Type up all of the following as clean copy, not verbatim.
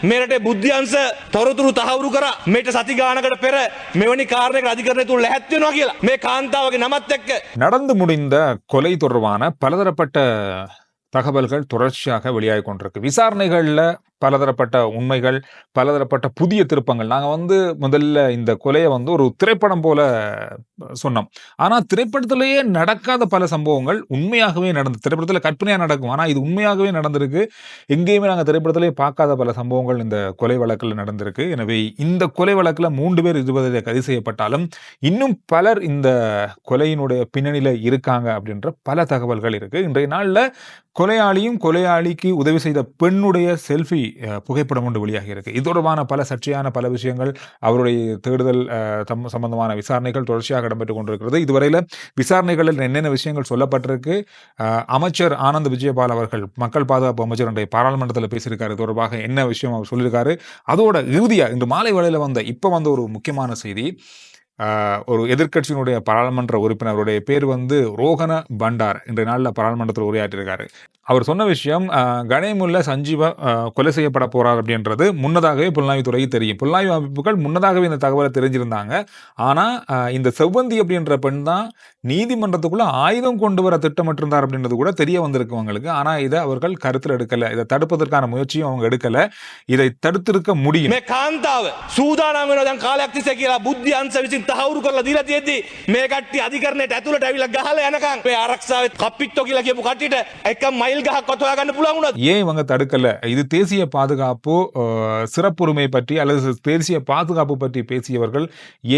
මෙරට බුද්ධ්‍යංශ තොරතුරු තහවුරු කරා මේට සති ගානකට පෙර මෙවැනි කාරණයකට අධිකරණය තුල ලැහැත් වෙනවා කියලා මේ කාන්තාවගේ නමත් එක්ක நடந்து முடிந்த கொலை தொடர்பான பலதரப்பட்ட தகவல்கள் தொடர்ச்சியாக வெளியாகி கொண்டிருக்கு. விசாரணைகள்ல பலதரப்பட்ட உண்மைகள், பலதரப்பட்ட புதிய திருப்பங்கள். நாங்க முதல்ல இந்த கொலையை ஒரு திரைப்படம் போல சொன்னோம். ஆனா திரைப்படத்திலேயே நடக்காத பல சம்பவங்கள் உண்மையாகவே நடந்து, திரைப்படத்துல கற்பனையா நடக்கும், ஆனா இது உண்மையாகவே நடந்திருக்கு. எங்கேயுமே நாங்க திரைப்படத்திலேயே பார்க்காத பல சம்பவங்கள் இந்த கொலை வழக்கில் நடந்திருக்கு. எனவே இந்த கொலை வழக்குல 3 பேர் 20 கைது செய்யப்பட்டாலும் இன்னும் பலர் இந்த கொலையினுடைய பின்னணியில இருக்காங்க அப்படின்ற பல தகவல்கள் இருக்கு. இன்றைய நாள்ல கொலையாளியும் கொலையாளிக்கு உதவி செய்த பெண்ணுடைய செல்ஃபி புகைப்படம் ஒன்று வெளியாகி இருக்கு. இது தொடர்பான பல சர்ச்சையான பல விஷயங்கள், அவருடைய தேடுதல் சம்பந்தமான விசாரணைகள் தொடர்ச்சியாக இடம்பெற்றுக் கொண்டிருக்கிறது. இதுவரையில விசாரணைகளில் என்னென்ன விஷயங்கள் சொல்லப்பட்டிருக்கு, அமைச்சர் ஆனந்த் விஜயபால் அவர்கள், மக்கள் பாதுகாப்பு அமைச்சர் என்ற பாராளுமன்றத்தில் பேசியிருக்காரு. தொடர்பாக என்ன விஷயம் அவர் சொல்லியிருக்காரு. அதோட இறுதியா இன்று மாலை வேளையில இப்ப ஒரு முக்கியமான செய்தி, ஒரு எதிர்க்கட்சியினுடைய பாராளுமன்ற உறுப்பினருடைய பேர் ரோகன பண்டார் இன்றைய நாளில் பாராளுமன்றத்தில் உரையாற்றியிருக்காரு. அவர் சொன்ன விஷயம், கணேமுல்ல சஞ்சீவ கொலை செய்யப்பட போறார் அப்படின்றது முன்னதாகவே புலனாய்வுத்துறைக்கு தெரியும். புலனாய்வு அமைப்புகள் முன்னதாகவே இந்த தகவலை தெரிஞ்சிருந்தாங்க. ஆனா இந்த செவ்வந்தி அப்படின்ற பெண் தான் நீதிமன்றத்துக்குள்ள ஆயுதம் கொண்டு வர திட்டமிட்டிருந்தார் அப்படின்றது கூட தெரிய வந்திருக்கு அவங்களுக்கு. ஆனா இதை அவர்கள் கருத்தில் எடுக்கல, இதை தடுப்பதற்கான முயற்சியும் அவங்க எடுக்கல. இதை தடுத்திருக்க முடியும். සූදානම් වෙනවා දැන් කාලයක් තිස්සේ කියලා බුද්ධි අංශ විසින් තහවුරු කරලා දීලා තියෙද්දි මේ කට්ටිය අධිකරණයට ඇතුළට ඇවිල්ලා ගහලා යනකම් මේ ආරක්ෂාවේ කප්පිට්ටෝ කියලා කියපු කට්ටියට එක මයිල් ගහක්වත් හොයාගන්න පුළුවන් වුණා. ஏன் இவங்க தடுக்கல? இது தேசிய பாதுகாப்பு சிறப்புரிமை பற்றி அல்லது தேசிய பாதுகாப்பு பற்றி பேசியவர்கள்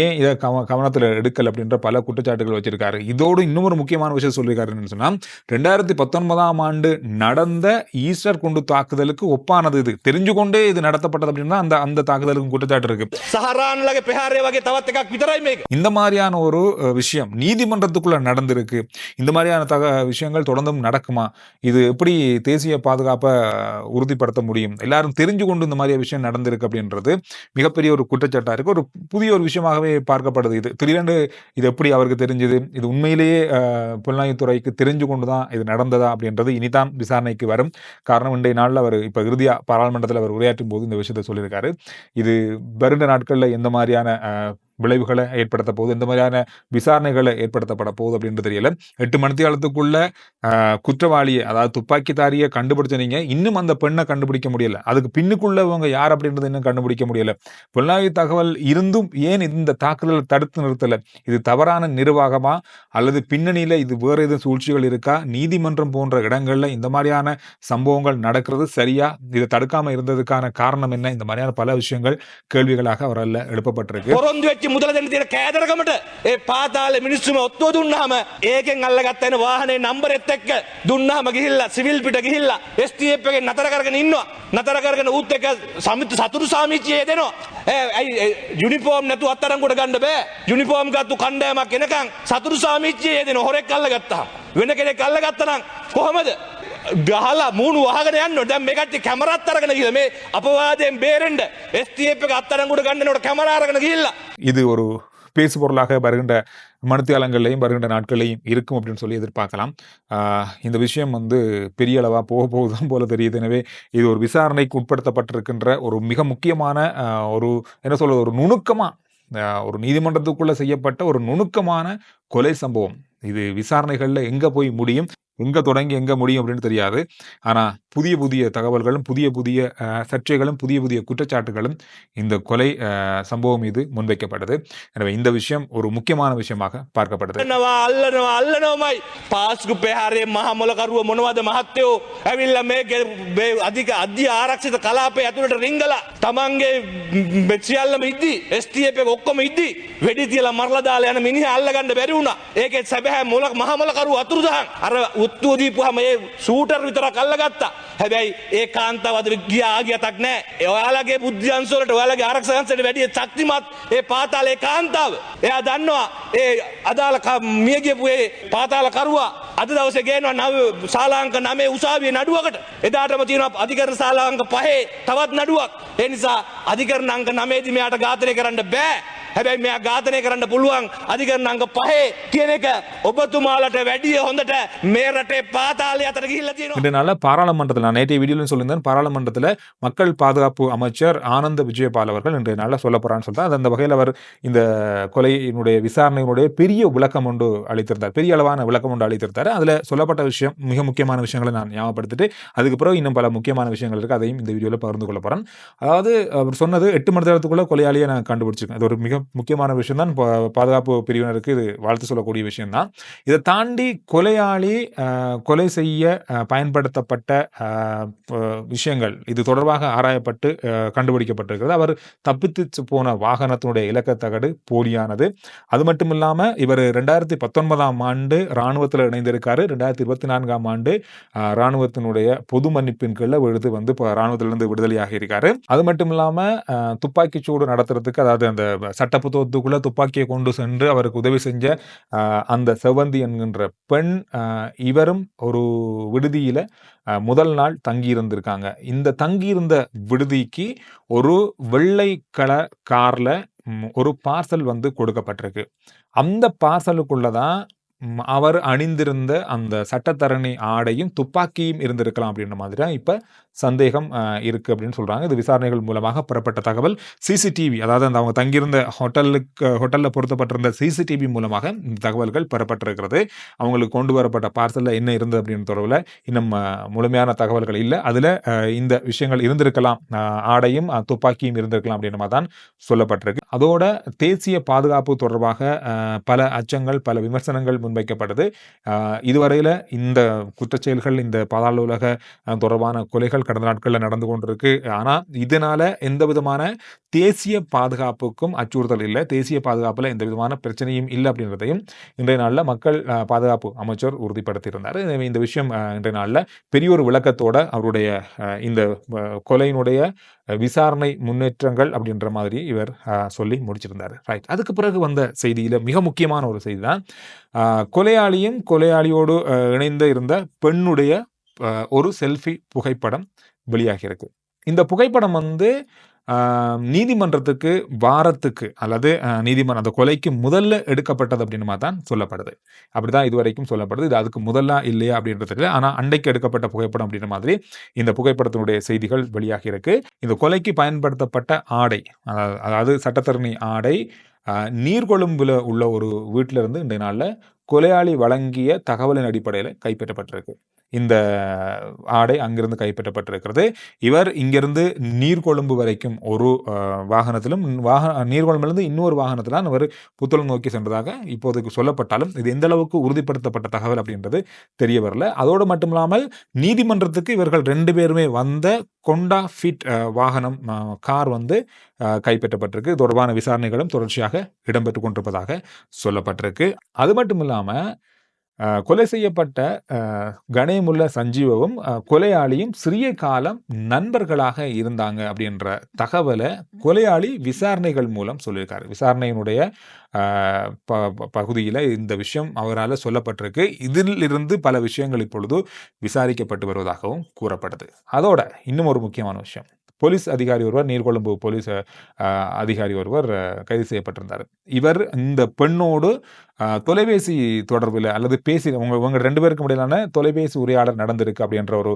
ஏன் இதை கவனத்தில் எடுக்கல அப்படின்ற பல குற்றச்சாட்டுகள் வச்சிருக்காரு. இதோடு இன்னொரு முக்கியமான விஷயம் சொல்லியிருக்காருன்னு சொன்னா, 2019ஆம் ஆண்டு நடந்த ஈஸ்டர் குண்டு தாக்குதலுக்கு ஒப்பானது இது. தெரிஞ்சு கொண்டே இது நடத்தப்பட்டது அப்படின்னா அந்த தாக்குதலுக்கு குற்றச்சாட்டு இருக்கு. සහරාන්ලගේ ප්‍රහාරය වගේ තවත් එකක් විතරයි මේක. இந்த மாதிரியான ஒரு விஷயம் நீதிமன்றத்துக்குள்ள நடந்திருக்கு. இந்த மாதிரியான விஷயங்கள் தொடர்ந்தும் நடக்குமா? இது எப்படி தேசிய பாதுகாப்பை உறுதிப்படுத்த முடியும்? எல்லாரும் தெரிஞ்சு கொண்டு இந்த மாதிரி விஷயம் நடந்திருக்கு அப்படின்றது மிகப்பெரிய ஒரு குற்றச்சாட்டா இருக்கு. ஒரு புதிய ஒரு விஷயமாகவே பார்க்கப்படுது. இது திடீரென்று இது எப்படி அவருக்கு தெரிஞ்சது? இது உண்மையிலேயே புலனாய்வுத்துறைக்கு தெரிஞ்சு கொண்டுதான் இது நடந்ததா அப்படின்றது இனிதான் விசாரணைக்கு வரும். காரணம் இன்றைய நாளில் அவர் இப்ப இறுதியா பாராளுமன்றத்தில் அவர் உரையாற்றும் போது இந்த விஷயத்தை சொல்லியிருக்காரு. இது வருட நாட்கள்ல எந்த மாதிரியான விளைவுகளை ஏற்படுத்த போகுது, எந்த மாதிரியான விசாரணைகளை ஏற்படுத்தப்பட போகுது அப்படின்றது தெரியல. 8 மணித்தியாலத்துக்குள்ள குற்றவாளியை, அதாவது துப்பாக்கிதாரியை கண்டுபிடிச்ச நீங்க இன்னும் அந்த பெண்ணை கண்டுபிடிக்க முடியல. அதுக்கு பின்னுக்குள்ளவங்க யார் அப்படின்றது இன்னும் கண்டுபிடிக்க முடியல. புலனாய்வு தகவல் இருந்தும் ஏன் இந்த தாக்குதலை தடுத்து நிறுத்தல? இது தவறான நிர்வாகமா அல்லது பின்னணியில இது வேற எதுவும் சூழ்ச்சிகள் இருக்கா? நீதிமன்றம் போன்ற இடங்கள்ல இந்த மாதிரியான சம்பவங்கள் நடக்கிறது சரியா? இதை தடுக்காம இருந்ததுக்கான காரணம் என்ன? இந்த மாதிரியான பல விஷயங்கள் கேள்விகளாக அவரால் எழுப்பப்பட்டிருக்கு. මුදල දෙන්න තියෙන කෑදරකමට ඒ පාතාලේ මිනිස්සුම ඔත්තුව දුන්නාම ඒකෙන් අල්ලගත්ත එන වාහනේ නම්බරෙත් එක්ක දුන්නාම ගිහිල්ලා සිවිල් පිට ගිහිල්ලා STF එකෙන් නතර කරගෙන ඉන්නවා. නතර කරගෙන ඌත් එක්ක සතුරු සාමිච්චිය දෙනවා. ඇයි යුනිෆෝම් නැතුව අත්අඩංගුවට ගන්න බෑ. යුනිෆෝම් ගත්තු කණ්ඩායමක් එනකන් සතුරු සාමිච්චිය දෙන හොරෙක් අල්ලගත්තා. වෙන කෙනෙක් අල්ලගත්තා නම් කොහමද? ගහලා මූණු වහගෙන යන්න. දැන් මේ කට්ටිය කැමරාත් අරගෙන ගිහලා මේ අපවාදයෙන් බේරෙන්න STF එක අත්අඩංගුවට ගන්නනකොට කැමරා අරගෙන ගිහිල්ලා. இது ஒரு பேசு பொருளாக வருகின்ற மணித்தியாலங்கள்லையும் வருகின்ற நாட்களையும் இருக்கும் அப்படின்னு சொல்லி எதிர்பார்க்கலாம். இந்த விஷயம் பெரிய அளவா போக போகுதான் போல தெரியுது. எனவே இது ஒரு விசாரணைக்கு உட்படுத்தப்பட்டிருக்கின்ற ஒரு மிக முக்கியமான ஒரு என்ன சொல்றது, ஒரு நுணுக்கமா, ஒரு நீதிமன்றத்துக்குள்ள செய்யப்பட்ட ஒரு நுணுக்கமான கொலை சம்பவம். இது விசாரணைகள்ல எங்க போய் முடியும், எங்க தொடங்கி எங்க முடியும் அப்படின்னு தெரியாது. ஆனா புதிய புதிய தகவல்களும் புதிய புதிய சர்ச்சைகளும் புதிய புதிய குற்றச்சாட்டுகளும் இந்த கொலை சம்பவம் மீது முன்வைக்கப்பட்டது. எனவே இந்த விஷயம் ஒரு முக்கியமான விஷயமாக பார்க்கப்படுது. අල්ලනවාමයි පාස්කු පෙහාරේ මහමොලකරුව මොනවද මහත්තයෝ ඇවිල්ලා මේ අධික අධ්‍ය ආරක්ෂිත කලාපේ ඇතුළට රිංගලා තමන්ගේ සියල්ලම ඉද්දි STF එක ඔක්කොම ඉද්දි වෙඩි තියලා මරලා දාලා යන මිනිහා අල්ලගන්න බැරි වුණා. ඒකේ සැබෑ මහමොලකරුව අතුරුදහන් අර උත්තුව දීපුවාම ඒ සූටර් විතරක් අල්ලගත්තා. හැබැයි ඒ කාන්තාවද ගියතක් නෑ. ඔයාලගේ බුද්ධ්‍යංශ වලට ඔයාලගේ ආරක්ෂක අංශයට වැඩි ශක්තිමත් ඒ පාතාලේ කාන්තාව. එයා දන්නවා ඒ අදාළ මිය ගියපු ඒ පාතාල කරුවා අද දවසේ ගේනවා නව ශාලාංක 9 උසාවියේ නඩුවකට. එදාටම තියෙනවා අධිකරණ ශාලාංක 5 තවත් නඩුවක්. ඒ නිසා අධිකරණ අංක 9 දී මෙයාට ඝාතනය කරන්න බෑ. හැබැයි මෙයා ඝාතනය කරන්න පුළුවන් අධිකරණ අංග 5 කියන එක ඔබතුමාලට වැඩිය හොඳට මේ රටේ පාතාලය අතර ගිහිල්ලා තියෙනවා. இன்றைய நாளில் பாராளுமன்றத்தில் நான் நேற்றைய வீடியோவில் சொல்லியிருந்தேன், பாராளுமன்றத்தில் மக்கள் பாதுகாப்பு அமைச்சர் ஆனந்த விஜயபால் அவர்கள் இன்றைய நாளில் சொல்ல போறான்னு சொல்லிட்டு அந்த வகையில் அவர் இந்த கொலையினுடைய விசாரணையினுடைய பெரிய விளக்கம் ஒன்று அளித்திருந்தார், பெரிய அளவான விளக்கம் ஒன்று அளித்திருந்தார். அதில் சொல்லப்பட்ட விஷயம் மிக முக்கியமான விஷயங்களை நான் ஞாபகப்படுத்திட்டு அதுக்கப்புறம் இன்னும் பல முக்கியமான விஷயங்கள் இருக்குது, அதையும் இந்த வீடியோவில் பகிர்ந்து கொள்ள போகிறேன். அதாவது அவர் சொன்னது 8 மணி நேரத்துக்குள்ள கொலையாளியை நான் கண்டுபிடிச்சிருக்கேன். இது ஒரு மிக முக்கியமான விஷயம் தான், பாதுகாப்பு பிரிவினருக்கு இது வாழ்த்து சொல்லக்கூடிய விஷயம் தான். இதை தாண்டி கொலையாளி கொலை செய்ய பயன்படுத்தப்பட்ட விஷயங்கள் இது தொடர்பாக ஆராயப்பட்டு கண்டுபிடிக்கப்பட்டிருக்கிறது. அவர் தப்பித்து போன வாகனத்தினுடைய இலக்கத்தகடு போலியானது. அது மட்டும் இல்லாமல் இவர் 2019ஆம் ஆண்டு இராணுவத்தில் இணைந்திருக்காரு. 2024ஆம் ஆண்டு இராணுவத்தினுடைய பொது மன்னிப்பின் கீழே விழுது வந்து இராணுவத்திலிருந்து விடுதலையாக இருக்காரு. அது மட்டும் இல்லாமல் துப்பாக்கிச்சூடு நடத்துறதுக்கு, அதாவது அந்த சட்டப்புத்தகத்துக்குள்ள துப்பாக்கியை கொண்டு சென்று அவருக்கு உதவி செஞ்ச அந்த செவந்தி என்கின்ற பெண், இவரும் ஒரு விடுதியில முதல் நாள் தங்கியிருந்திருக்காங்க. இந்த தங்கியிருந்த விடுதிக்கு ஒரு வெள்ளை கலர் கார்ல ஒரு பார்சல் வந்து கொடுக்கப்பட்டிருக்கு. அந்த பார்சலுக்குள்ளதான் அவர் அணிந்திருந்த அந்த சட்டத்தரணி ஆடையும் துப்பாக்கியும் இருந்திருக்கலாம் அப்படின்ற மாதிரி தான் இப்ப சந்தேகம் இருக்கு அப்படின்னு சொல்றாங்க. இது விசாரணைகள் மூலமாக பெறப்பட்ட தகவல். சிசிடிவி, அதாவது அந்த அவங்க தங்கியிருந்த ஹோட்டல்ல பொருத்தப்பட்டிருந்த சிசிடிவி மூலமாக இந்த தகவல்கள் பெறப்பட்டிருக்கிறது. அவங்களுக்கு கொண்டு வரப்பட்ட பார்சல்ல என்ன இருந்தது அப்படின்னு தொடர்பில் இன்னும் முழுமையான தகவல்கள் இல்லை. அதுல இந்த விஷயங்கள் இருந்திருக்கலாம், ஆடையும் துப்பாக்கியும் இருந்திருக்கலாம் அப்படின்ற மாதிரி தான் சொல்லப்பட்டிருக்கு. அதோட தேசிய பாதுகாப்பு தொடர்பாக பல அச்சங்கள், பல விமர்சனங்கள் முன்வைக்கப்பட்டது. இதுவரையில இந்த குற்றச்செயல்கள், இந்த பாதாள உலக தொடர்பான கொலைகள் கடந்த நாட்களில் நடந்து கொண்டிருக்கு. ஆனா இதனால எந்த விதமான தேசிய பாதுகாப்புக்கும் அச்சுறுத்தல் இல்லை, தேசிய பாதுகாப்புல எந்த விதமான பிரச்சனையும் இல்லை அப்படின்றதையும் இன்றைய நாளில் மக்கள் பாதுகாப்பு அமைச்சர் உறுதிப்படுத்தியிருந்தார். இந்த விஷயம் இன்றைய நாளில் பெரிய ஒரு விளக்கத்தோட அவருடைய இந்த கொலையினுடைய விசாரணை முன்னேற்றங்கள் அப்படின்ற மாதிரி இவர் சொல்லி முடிச்சிருந்தார். ரைட். அதுக்கு பிறகு வந்த செய்தியில மிக முக்கியமான ஒரு செய்தி தான், கொலையாளியும் கொலையாளியோடு இணைந்து இருந்த பெண்ணுடைய ஒரு செல்ஃபி புகைப்படம் வெளியாகியிருக்கு. இந்த புகைப்படம் வந்து நீதிமன்றத்துக்கு வாரத்துக்கு அல்லது நீதிமன்றம் அந்த கொலைக்கு முதல்ல எடுக்கப்பட்டது அப்படின்னு தான் சொல்லப்படுது. அப்படிதான் இதுவரைக்கும் சொல்லப்படுது. இது அதுக்கு முதல்ல இல்லையா அப்படின்றது, ஆனா அன்றைக்கு எடுக்கப்பட்ட புகைப்படம் அப்படின்ற மாதிரி இந்த புகைப்படத்தினுடைய செய்திகள் வெளியாகி இருக்கு. இந்த கொலைக்கு பயன்படுத்தப்பட்ட ஆடை, அதாவது சட்டத்தரணி ஆடை நீர்கொழும்புல உள்ள ஒரு வீட்டில இருந்து இன்றைய நாள்ல கொலையாளி வழங்கிய தகவலின் அடிப்படையில் கைப்பற்றப்பட்டிருக்கு. இந்த ஆடை அங்கிருந்து கைப்பற்றப்பட்டிருக்கிறது. இவர் இங்கிருந்து நீர்கொழும்பு வரைக்கும் ஒரு வாகனத்திலும், நீர்கொழும்பிலிருந்து இன்னொரு வாகனத்திலும் அவர் புத்தளம் நோக்கி சென்றதாக இப்போதைக்கு சொல்லப்பட்டாலும் இது எந்த அளவுக்கு உறுதிப்படுத்தப்பட்ட தகவல் அப்படின்றது தெரிய வரல. அதோடு மட்டுமில்லாமல் நீதிமன்றத்துக்கு இவர்கள் 2 பேருமே வந்த கொண்டா ஃபிட் வாகனம், கார் வந்து கைப்பற்றப்பட்டிருக்கு. தொடர்பான விசாரணைகளும் தொடர்ச்சியாக இடம்பெற்றுக் கொண்டிருப்பதாக சொல்லப்பட்டிருக்கு. அது மட்டும் இல்லாம கொலை செய்யப்பட்ட கணேமுல்ல சஞ்சீவவும் கொலையாளியும் சிறிய காலம் நண்பர்களாக இருந்தாங்க அப்படின்ற தகவலை கொலையாளி விசாரணைகள் மூலம் சொல்லியிருக்காரு. விசாரணையினுடைய பகுதியில் இந்த விஷயம் அவரால் சொல்லப்பட்டிருக்கு. இதில் இருந்து பல விஷயங்கள் இப்பொழுது விசாரிக்கப்பட்டு வருவதாகவும் கூறப்பட்டது. அதோட இன்னும் ஒரு முக்கியமான விஷயம், போலீஸ் அதிகாரி ஒருவர், நீர்கொழும்பு போலீஸ் அதிகாரி ஒருவர் கைது செய்யப்பட்டிருந்தார். இவர் இந்த பெண்ணோடு தொலைபேசி தொடர்பில் அல்லது பேசி இவங்க 2 பேருக்கும் இடையிலான தொலைபேசி உரையாடல் நடந்திருக்கு அப்படின்ற ஒரு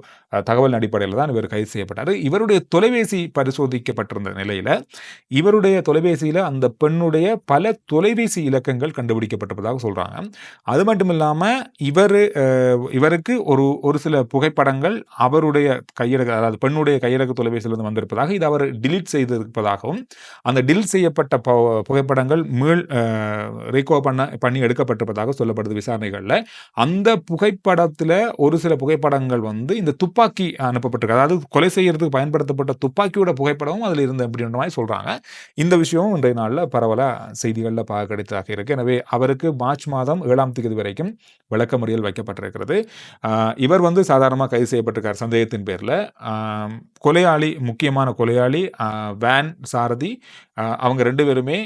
தகவல் அடிப்படையில் தான் இவர் கைது செய்யப்பட்டார். இவருடைய தொலைபேசி பரிசோதிக்கப்பட்டிருந்த நிலையில இவருடைய தொலைபேசியில அந்த பெண்ணுடைய பல தொலைபேசி இலக்கங்கள் கண்டுபிடிக்கப்பட்டிருப்பதாக சொல்றாங்க. அது மட்டும் இல்லாம இவருக்கு ஒரு சில புகைப்படங்கள் அவருடைய கையடக்க, அதாவது பெண்ணுடைய கையடக்க தொலைபேசியிலிருந்து வந்திருப்பதாக, இது அவர் டிலீட் செய்திருப்பதாகவும், அந்த டிலீட் செய்யப்பட்ட புகைப்படங்கள் மீள் ரீகோ பண்ணி எடுக்கப்பட்டிருப்பதாக சொல்லப்படுது விசாரணைகள்ல. அந்த புகைப்படத்துல ஒரு சில புகைப்படங்கள் வந்து இந்த துப்பாக்கி அனுப்பப்பட்டிருக்கு, அதாவது கொலை செய்யறதுக்கு பயன்படுத்தப்பட்ட துப்பாக்கியோட புகைப்படமும் அதுல இருந்து அப்படின்ற மாதிரி சொல்றாங்க. இந்த விஷயமும் இன்றைய நாள்ல பரவலா செய்திகள்ல பார்க்க கிடைத்ததாக இருக்கு. எனவே அவருக்கு மார்ச் மாதம் 7ஆம் தேதி வரைக்கும் விளக்கமறியல் வைக்கப்பட்டிருக்கிறது. இவர் வந்து சாதாரணமாக கைது செய்யப்பட்டிருக்கார் சந்தேகத்தின் பேர்ல. கொலையாளி, முக்கியமான கொலையாளி வேன் சாரதி, அவங்க 2 பேருமே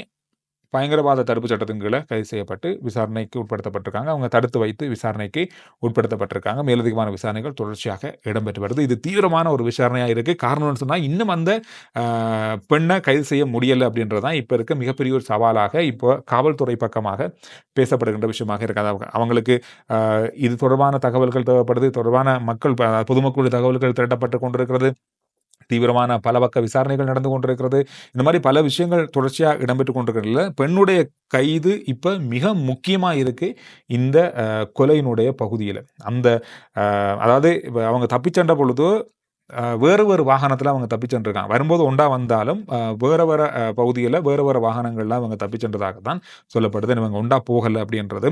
பயங்கரவாத தடுப்பு சட்டத்தின் கீழ கைது செய்யப்பட்டு விசாரணைக்கு உட்படுத்தப்பட்டிருக்காங்க. அவங்க தடுத்து வைத்து விசாரணைக்கு உட்படுத்தப்பட்டிருக்காங்க. மேலதிகமான விசாரணைகள் தொடர்ச்சியாக இடம்பெற்று வருது. இது தீவிரமான ஒரு விசாரணையா இருக்கு. காரணம்னு சொன்னா இன்னும் அந்த பெண்ணை கைது செய்ய முடியல அப்படின்றது தான் இப்ப இருக்க மிகப்பெரிய ஒரு சவாலாக இப்போ காவல்துறை பக்கமாக பேசப்படுகின்ற விஷயமாக இருக்கு. அவங்களுக்கு இது தொடர்பான தகவல்கள் தேவைப்படுது. தொடர்பான பொதுமக்களுடைய தகவல்கள் திரட்டப்பட்டு கொண்டிருக்கிறது. தீவிரமான பல பக்க விசாரணைகள் நடந்து கொண்டிருக்கிறது. இந்த மாதிரி பல விஷயங்கள் தொடர்ச்சியாக இடம்பெற்று கொண்டிருக்கிறதுல பெண்ணுடைய கைது இப்ப மிக முக்கியமா இருக்கு இந்த கொலையினுடைய பகுதியில். அந்த அதாவது அவங்க தப்பிச்சென்ற பொழுது வேறு வேறு வாகனத்தில் அவங்க தப்பிச்சென்றிருக்காங்க. வரும்போது ஒன்றா வந்தாலும் வேறு வேறு பகுதியில் வேறு வேறு வாகனங்கள்லாம் அவங்க தப்பிச்சென்றதாக தான் சொல்லப்படுது. இவங்க ஒன்றா போகலை அப்படின்றது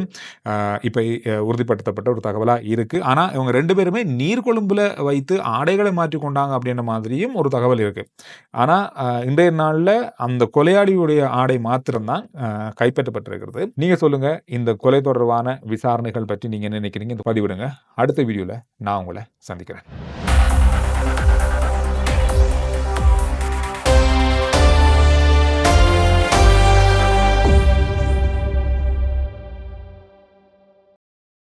இப்போ உறுதிப்படுத்தப்பட்ட ஒரு தகவலாக இருக்குது. ஆனால் இவங்க 2 பேருமே நீர்கொழும்பில் வைத்து ஆடைகளை மாற்றி கொண்டாங்க அப்படின்ற மாதிரியும் ஒரு தகவல் இருக்குது. ஆனால் இன்றைய நாளில் அந்த கொலையாளியுடைய ஆடை மாத்திரம்தான் கைப்பற்றப்பட்டிருக்கிறது. நீங்கள் சொல்லுங்கள், இந்த கொலை தொடர்பான விசாரணைகள் பற்றி நீங்கள் என்ன நினைக்கிறீங்க? இந்த பதிவிடுங்க. அடுத்த வீடியோவில் நான் உங்களை சந்திக்கிறேன்.